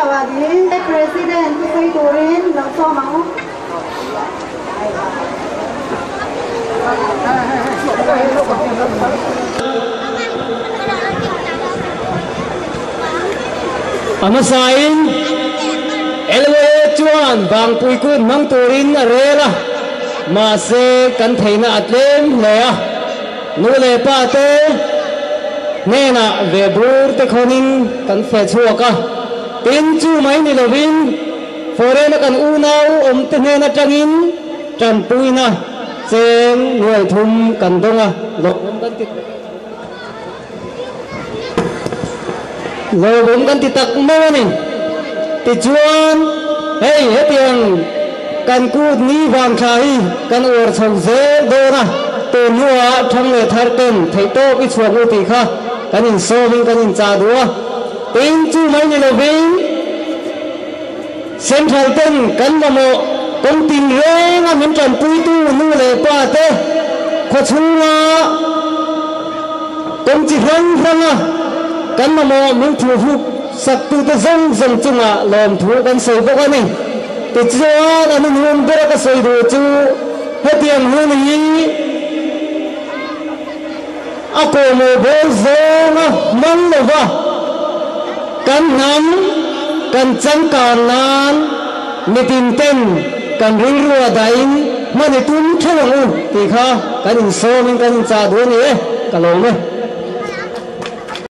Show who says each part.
Speaker 1: awadi president Pui Turin lo so mau
Speaker 2: amasain elwe chuan bang pui kun mang turin arela mase kan theina atlem leya nu le pa te nena ve bur te khonin kan fe chuaka tin chu mai ni lovin forena kan unau om te nena tangin tran puina cheng nuai thum kan donga lo kan ti lo bom kan ti tak mo ni ti chuan hey hetiang kan ku ni wang thai kan or chong ze do na to nuwa thang le thar ten thei to ki chuak u ti kha kan in so ving kan in cha duwa tin chu mai ni lo ving central ten kan la mo công tin re nga min tran pui tu nu le pa te kho chunga công chi rong rong kan ma mo min thu hu sak tu te zong zong chunga lom thu kan sei bo ni te chuan an hum bera ka sei du chu hetiang hu ni a ko mo bo zonga mang lo wa kan nam kan chang kan nan mitin ten kan ring ruwa dain mani tum thawang u ti kha kan in so min kan cha du ni ka lo me